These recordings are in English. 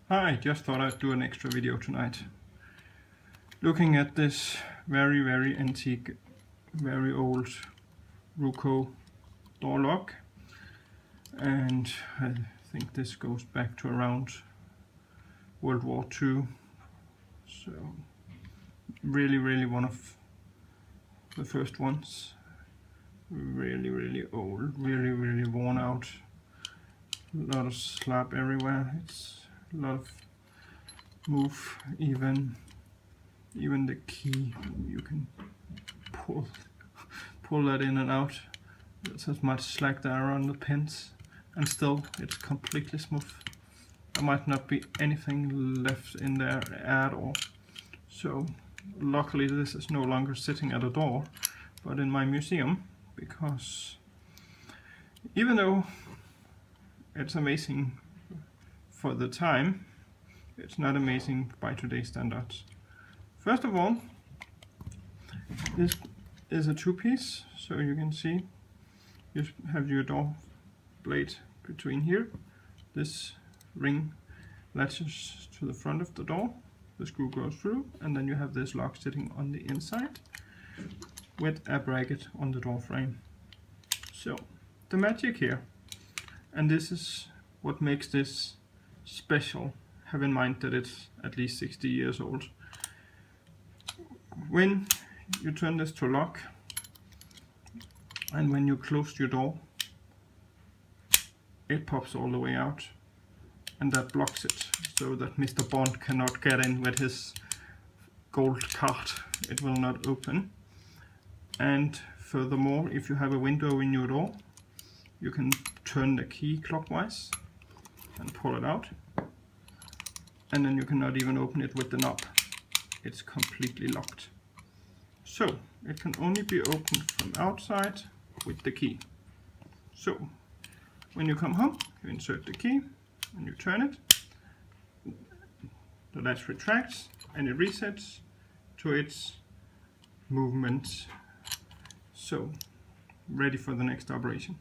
Hi, just thought I'd do an extra video tonight. Looking at this very antique, very old ruko door lock, and I think this goes back to around World War II. So really one of the first ones. Really old, really worn out. A lot of slab everywhere. It's a lot of move, even the key you can pull that in and out. There's as much slack there on the pins, and still it's completely smooth. There might not be anything left in there at all. So luckily this is no longer sitting at a door, but in my museum, because even though it's amazing for the time, it's not amazing by today's standards. First of all, this is a two-piece, so you can see you have your door blade between here. This ring latches to the front of the door, the screw goes through, and then you have this lock sitting on the inside with a bracket on the door frame. So the magic here, and this is what makes this special, have in mind that it's at least 60 years old. When you turn this to lock, and when you close your door, it pops all the way out, and that blocks it, so that Mr. Bond cannot get in with his gold card. It will not open. And furthermore, if you have a window in your door, you can turn the key clockwise and pull it out, and then you cannot even open it with the knob. It's completely locked. So it can only be opened from outside with the key. So when you come home, you insert the key and you turn it, the latch retracts and it resets to its movement. So ready for the next operation.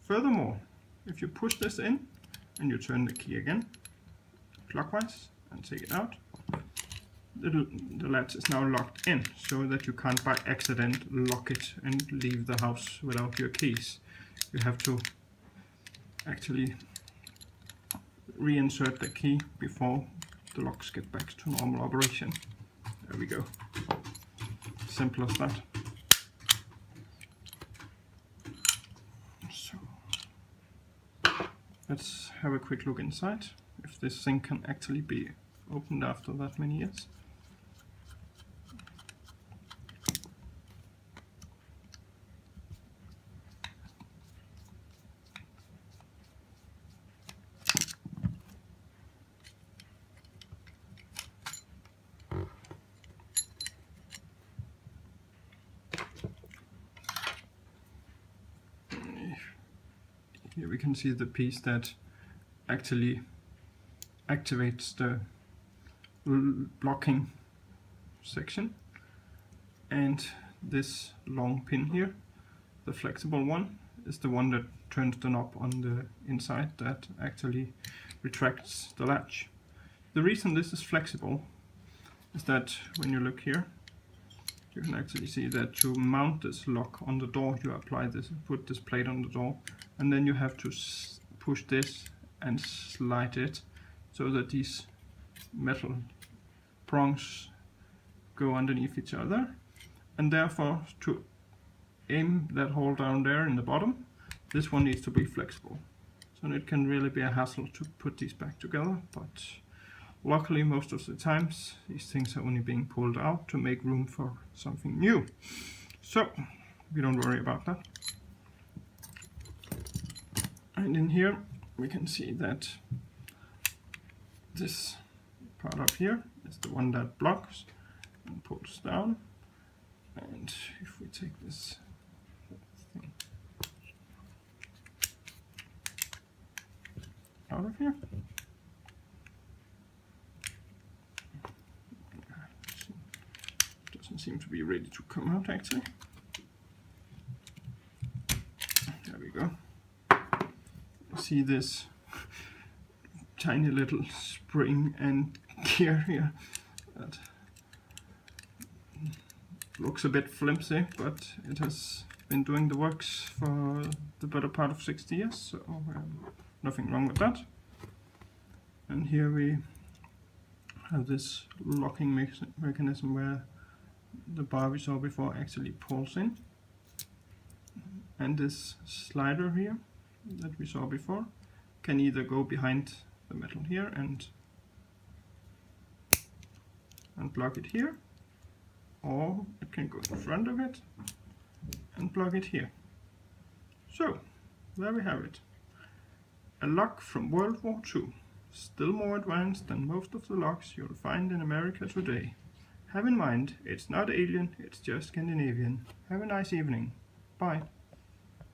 Furthermore, if you push this in and you turn the key again clockwise and take it out, the latch is now locked in, so that you can't by accident lock it and leave the house without your keys. You have to actually reinsert the key before the locks get back to normal operation. There we go. Simple as that. So let's have a quick look inside, if this thing can actually be opened after that many years. Here we can see the piece that actually activates the blocking section, and this long pin here, the flexible one, is the one that turns the knob on the inside that actually retracts the latch. The reason this is flexible is that when you look here, you can actually see that to mount this lock on the door, you apply this, put this plate on the door, and then you have to push this and slide it so that these metal prongs go underneath each other, and therefore to aim that hole down there in the bottom, this one needs to be flexible. So it can really be a hassle to put these back together, but luckily most of the times these things are only being pulled out to make room for something new. So we don't worry about that. And in here we can see that this part up here is the one that blocks and pulls down. And if we take this thing out of here, doesn't seem to be ready to come out actually. There we go. See this tiny little spring and gear here that looks a bit flimsy, but it has been doing the works for the better part of 60 years, so nothing wrong with that. And here we have this locking mechanism where the bar we saw before actually pulls in, and this slider here that we saw before can either go behind the metal here and plug it here, or it can go in front of it and plug it here. So there we have it. A lock from World War II, still more advanced than most of the locks you'll find in America today. Have in mind, it's not alien, it's just Scandinavian. Have a nice evening. Bye.